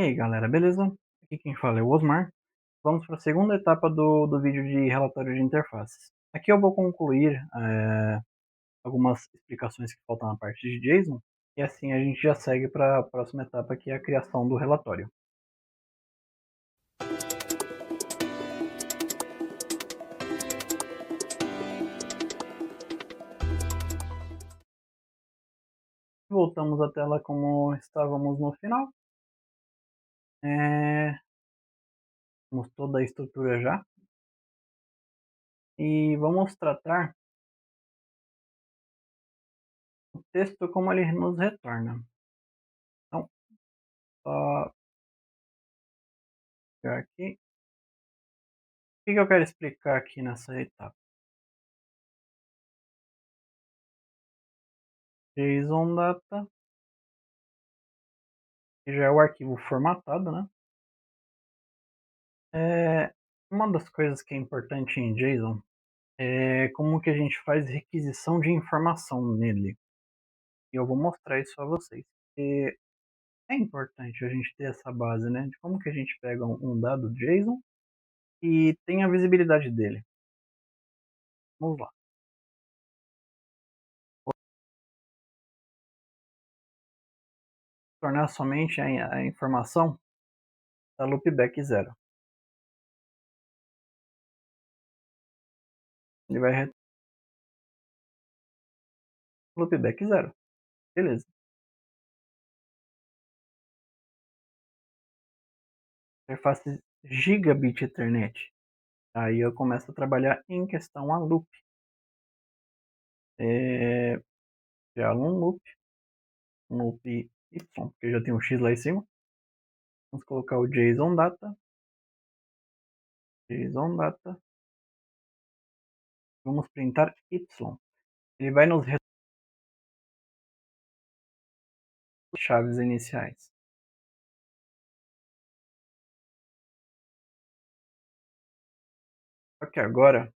E aí galera, beleza? Aqui quem fala é o Osmar. Vamos para a segunda etapa do vídeo de relatório de interfaces. Aqui eu vou concluir algumas explicações que faltam na parte de JSON, e assim a gente já segue para a próxima etapa, que é a criação do relatório. Voltamos à tela como estávamos no final. Temos toda a estrutura já. E vamos tratar o texto como ele nos retorna. Então, só pegar aqui. O que eu quero explicar aqui nessa etapa? JSON data, que já é o arquivo formatado, né? Uma das coisas que é importante em JSON é como que a gente faz requisição de informação nele. E eu vou mostrar isso a vocês. E é importante a gente ter essa base, né? De como que a gente pega um dado JSON e tem a visibilidade dele. Vamos lá. Vou tornar somente a informação da loopback 0. Ele vai retornar loopback 0. Beleza. Interface Gigabit Ethernet. Aí eu começo a trabalhar em questão a loop. Já um loop y, porque já tem um x lá em cima. Vamos colocar o JSON data. JSON data. Vamos printar y. Ele vai nos retornar as chaves iniciais. Só que agora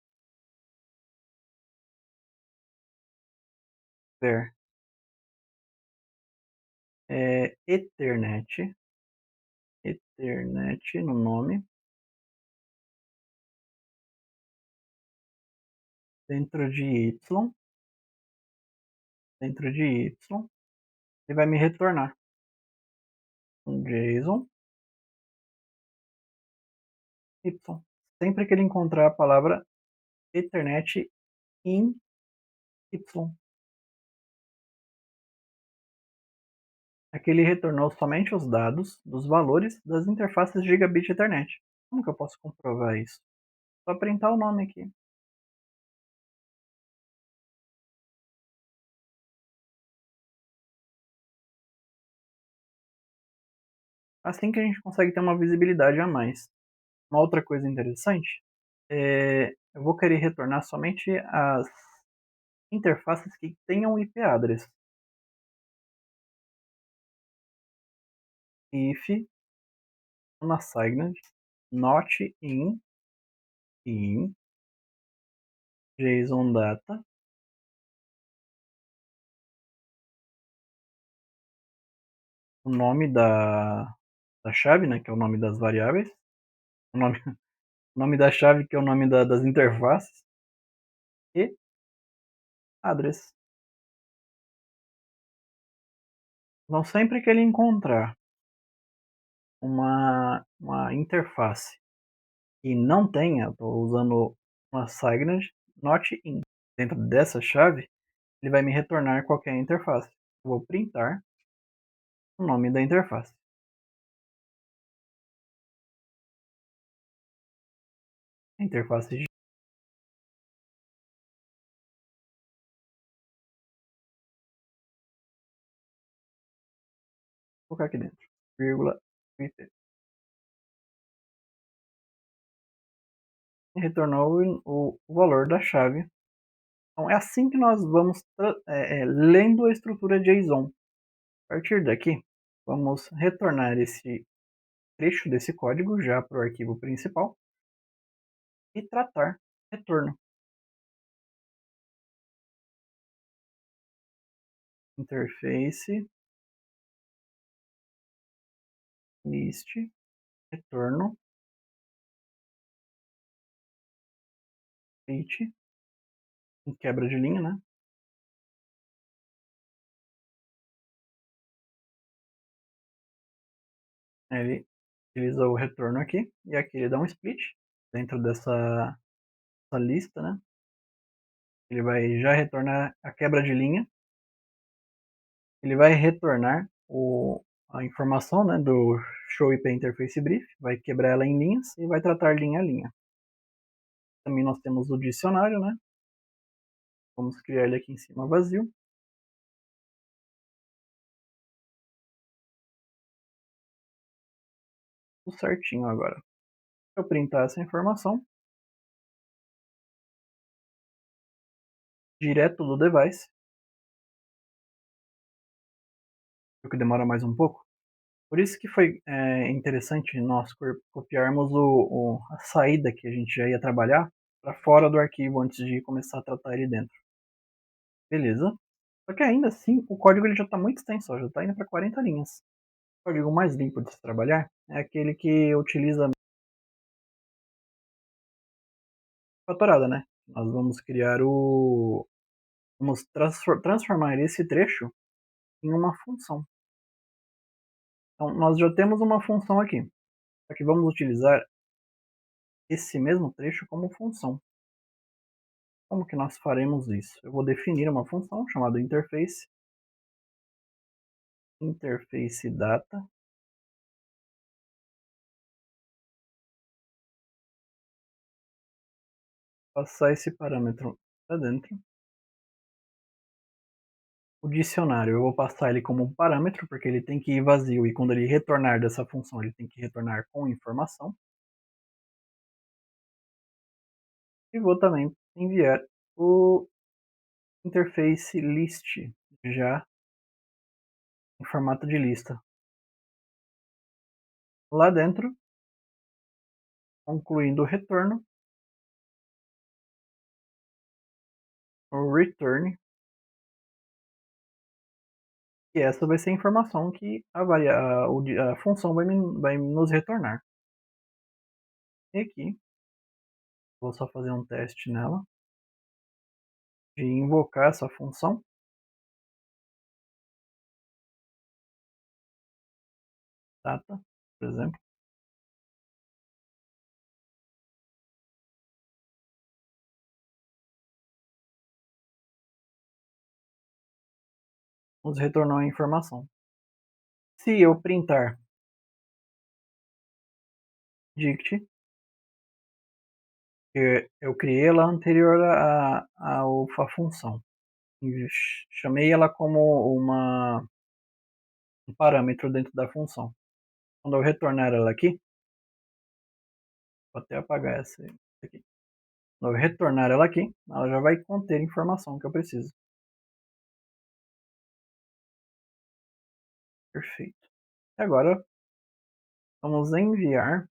ver Ethernet no nome, dentro de y, ele vai me retornar um JSON y. Sempre que ele encontrar a palavra Ethernet in y. Aqui ele retornou somente os dados dos valores das interfaces Gigabit Ethernet. Como que eu posso comprovar isso? Só printar o nome aqui. Assim que a gente consegue ter uma visibilidade a mais. Uma outra coisa interessante eu vou querer retornar somente as interfaces que tenham IP address. If unassigned not in JSON data o nome da chave, né, que é o nome das variáveis, o nome da chave, que é o nome das interfaces, e address. Então, sempre que ele encontrar uma interface e não tenha, estou usando uma assigned not in, dentro dessa chave, ele vai me retornar qualquer interface. Eu vou printar o nome da interface. A interface de vou colocar aqui dentro, vírgula, IP. E retornou o valor da chave. Então é assim que nós vamos lendo a estrutura JSON. A partir daqui, vamos retornar esse trecho desse código já para o arquivo principal e tratar retorno. Interface list, retorno, split, em quebra de linha, né? Ele utiliza o retorno aqui, e aqui ele dá um split dentro dessa lista, né? Ele vai já retornar a quebra de linha, ele vai retornar a informação, né, do show IP interface brief, vai quebrar ela em linhas e vai tratar linha a linha. Também nós temos o dicionário, né? Vamos criar ele aqui em cima vazio. Tudo certinho agora. Se eu printar essa informação, direto do device, o que demora mais um pouco. Por isso que foi interessante nós copiarmos a saída que a gente já ia trabalhar para fora do arquivo antes de começar a tratar ele dentro. Beleza. Só que ainda assim, o código ele já está muito extenso, ó, já está indo para 40 linhas. O código mais limpo de se trabalhar é aquele que utiliza fatorada, né? Nós vamos criar vamos transformar esse trecho em uma função. Então, nós já temos uma função aqui. Só que vamos utilizar esse mesmo trecho como função. Como que nós faremos isso? Eu vou definir uma função chamada interface data, passar esse parâmetro para dentro. O dicionário eu vou passar ele como um parâmetro, porque ele tem que ir vazio, e quando ele retornar dessa função, ele tem que retornar com informação. E vou também enviar o interface list, já em formato de lista. Lá dentro, concluindo o retorno, o return, e essa vai ser a informação que a função vai nos retornar. E aqui, vou só fazer um teste nela, de invocar essa função, data, por exemplo. Nos retornou a informação. Se eu printar dict, que eu criei ela anterior à função, e chamei ela como um parâmetro dentro da função. Quando eu retornar ela aqui, vou até apagar essa aqui. Quando eu retornar ela aqui, ela já vai conter a informação que eu preciso. Perfeito. E agora, vamos enviar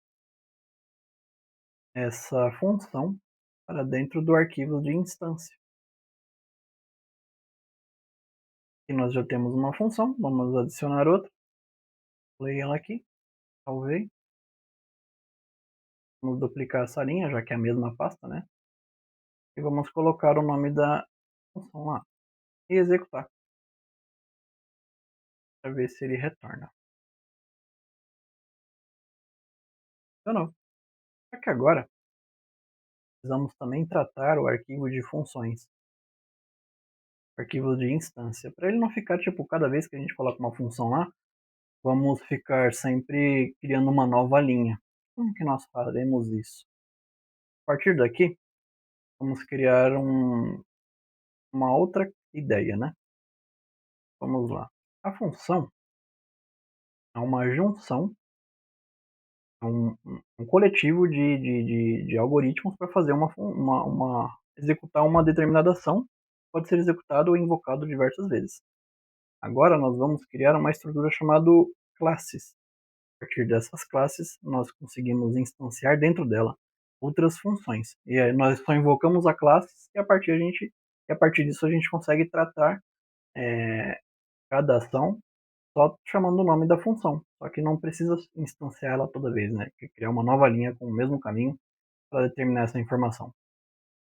essa função para dentro do arquivo de instância. E nós já temos uma função, vamos adicionar outra. Play ela aqui, salvei. Vamos duplicar essa linha, já que é a mesma pasta, né? E vamos colocar o nome da função lá. E executar, para ver se ele retorna. Funcionou. Só que agora, precisamos também tratar o arquivo de funções. Arquivo de instância. Para ele não ficar, tipo, cada vez que a gente coloca uma função lá, vamos ficar sempre criando uma nova linha. Como que nós faremos isso? A partir daqui, vamos criar uma outra ideia, né? Vamos lá. A função é uma junção, um coletivo de algoritmos para fazer executar uma determinada ação. Pode ser executado ou invocado diversas vezes. Agora nós vamos criar uma estrutura chamada classes. A partir dessas classes, nós conseguimos instanciar dentro dela outras funções. E aí nós só invocamos a classe e a partir disso a gente consegue tratar cada ação só chamando o nome da função, só que não precisa instanciar ela toda vez, né, que criar uma nova linha com o mesmo caminho para determinar essa informação.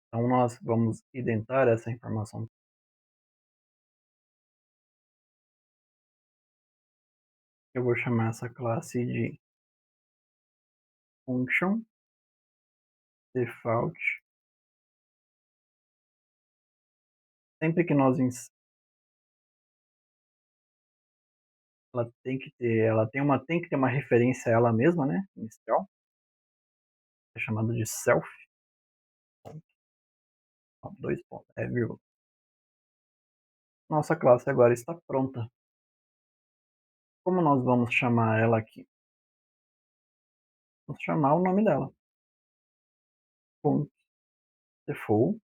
Então nós vamos identar essa informação. Eu vou chamar essa classe de function default. Sempre que nós tem que ter uma referência a ela mesma, né, inicial, é chamado de self, não, dois pontos, vírgula. Nossa classe agora está pronta. Como nós vamos chamar ela aqui? Vamos chamar o nome dela. Default.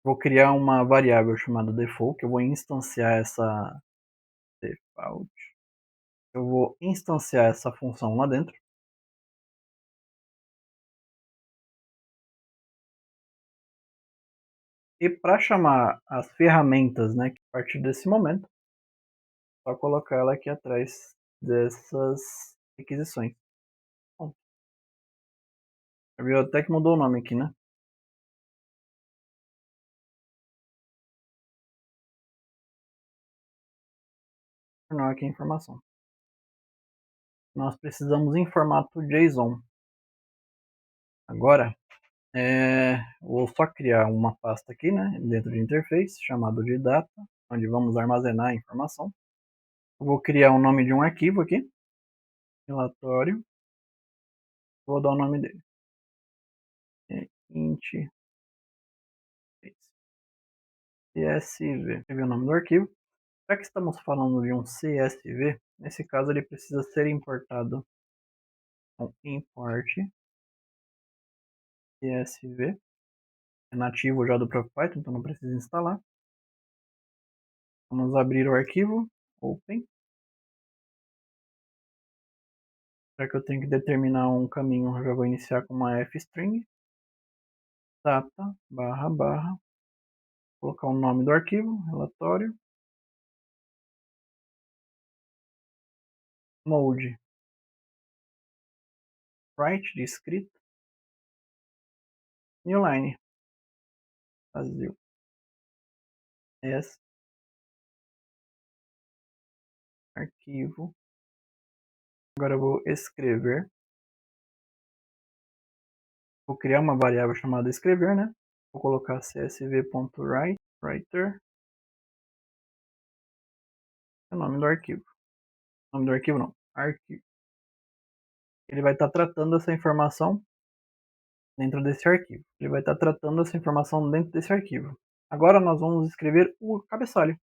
Vou criar uma variável chamada default, que eu vou instanciar essa default. Eu vou instanciar essa função lá dentro. E para chamar as ferramentas, né, a partir desse momento, só colocar ela aqui atrás dessas requisições. Bom, viu até que mudou o nome aqui, né? Tornou aqui a informação. Nós precisamos em formato JSON. Agora, vou só criar uma pasta aqui, né, dentro de interface, chamado de data, onde vamos armazenar a informação. Eu vou criar o nome de um arquivo aqui, relatório, vou dar o nome dele, int csv, escrever o nome do arquivo. Já que estamos falando de um CSV, nesse caso ele precisa ser importado com import CSV, é nativo já do próprio Python, então não precisa instalar. Vamos abrir o arquivo, open. Já que eu tenho que determinar um caminho, eu já vou iniciar com uma fstring, data, barra, barra, colocar o nome do arquivo, relatório, mode, write de escrita, new line, Brasil, S, arquivo. Agora eu vou escrever, vou criar uma variável chamada escrever, né? Vou colocar csv.write, writer, é o nome do arquivo. O nome do arquivo não, arquivo. Ele vai estar tratando essa informação dentro desse arquivo. Ele vai estar tratando essa informação dentro desse arquivo. Agora nós vamos escrever o cabeçalho.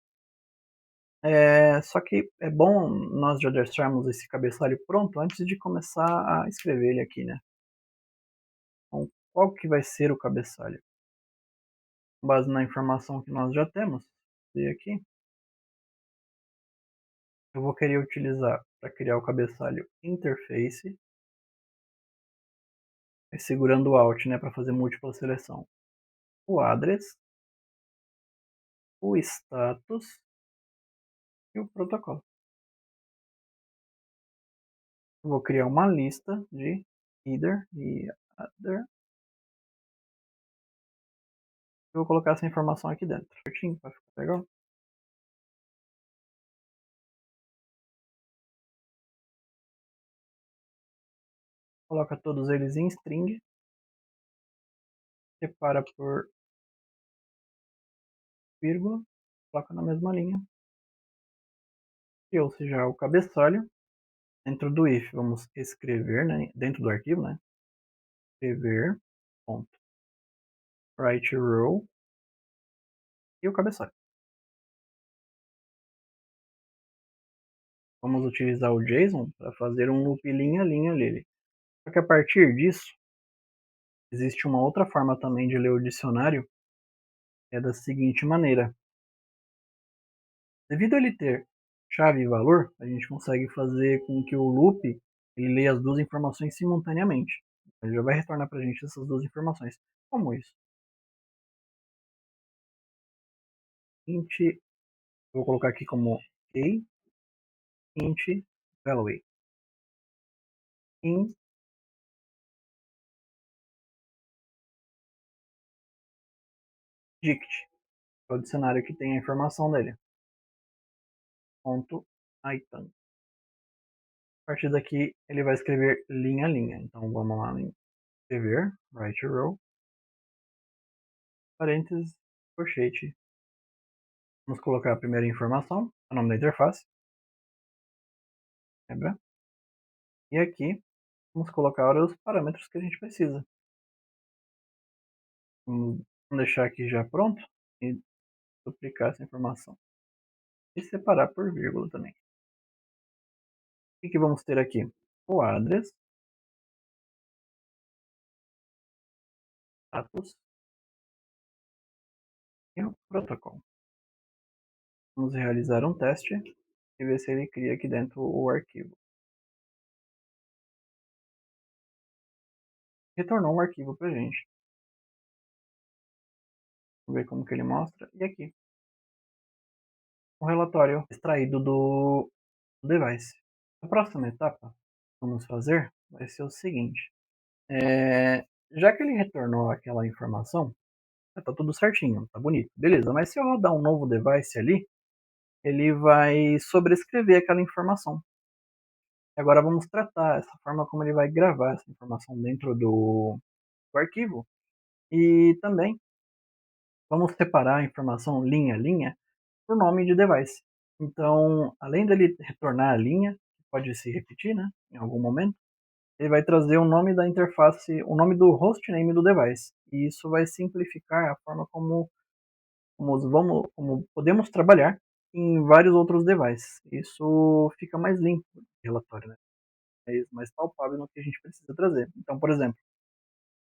Só que é bom nós já deixarmos esse cabeçalho pronto antes de começar a escrever ele aqui, né? Então, qual que vai ser o cabeçalho? Com base na informação que nós já temos, e aqui, eu vou querer utilizar para criar o cabeçalho interface, segurando o Alt, né, para fazer múltipla seleção. O address, o status e o protocolo. Eu vou criar uma lista de header e other. Eu vou colocar essa informação aqui dentro, certinho, para ficar legal. Coloca todos eles em string, separa por vírgula, coloca na mesma linha. Criou-se já o cabeçalho. Dentro do if, vamos escrever, né, dentro do arquivo, né, escrever, ponto, write row e o cabeçalho. Vamos utilizar o JSON para fazer um loop linha a linha nele. Só que a partir disso, existe uma outra forma também de ler o dicionário, que é da seguinte maneira. Devido a ele ter chave e valor, a gente consegue fazer com que o loop ele leia as duas informações simultaneamente. Ele já vai retornar para a gente essas duas informações. Como isso? Int Vou colocar aqui como key int value in dict, que é o dicionário que tem a informação dele. Ponto item. A partir daqui ele vai escrever linha a linha. Então vamos lá em escrever, write row, parênteses, colchete. Vamos colocar a primeira informação, o nome da interface. Lembra? E aqui vamos colocar os parâmetros que a gente precisa. Vamos deixar aqui já pronto e duplicar essa informação. E separar por vírgula também. O que vamos ter aqui? O address, status e o protocolo. Vamos realizar um teste e ver se ele cria aqui dentro o arquivo. Retornou um arquivo para a gente. Vamos ver como que ele mostra. E aqui, um relatório extraído do device. A próxima etapa que vamos fazer vai ser o seguinte. Já que ele retornou aquela informação, tá tudo certinho, tá bonito, beleza. Mas se eu rodar um novo device ali, ele vai sobrescrever aquela informação. Agora vamos tratar essa forma como ele vai gravar essa informação dentro do arquivo. E também vamos separar a informação linha a linha por nome de device. Então, além dele retornar a linha, que pode se repetir, né, em algum momento, ele vai trazer o nome da interface, o nome do hostname do device. E isso vai simplificar a forma como podemos trabalhar em vários outros devices. Isso fica mais limpo o relatório, né? Mais palpável no que a gente precisa trazer. Então, por exemplo,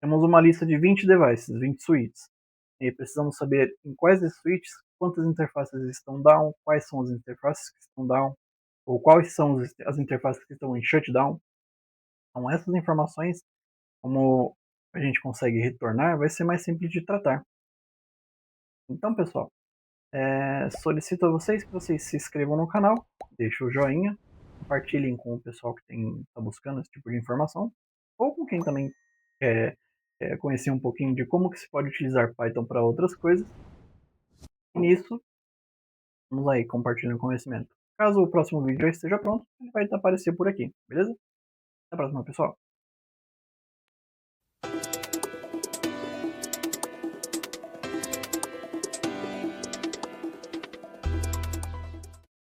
temos uma lista de 20 devices, 20 suítes. E precisamos saber em quais das suítes, quantas interfaces estão down, quais são as interfaces que estão down, ou quais são as interfaces que estão em shutdown. Então, essas informações, como a gente consegue retornar, vai ser mais simples de tratar. Então, pessoal, solicito a vocês que vocês se inscrevam no canal, deixem o joinha, compartilhem com o pessoal que está buscando esse tipo de informação, ou com quem também quer conhecer um pouquinho de como que se pode utilizar Python para outras coisas. E nisso, vamos aí, compartilhando conhecimento. Caso o próximo vídeo já esteja pronto, ele vai aparecer por aqui, beleza? Até a próxima, pessoal.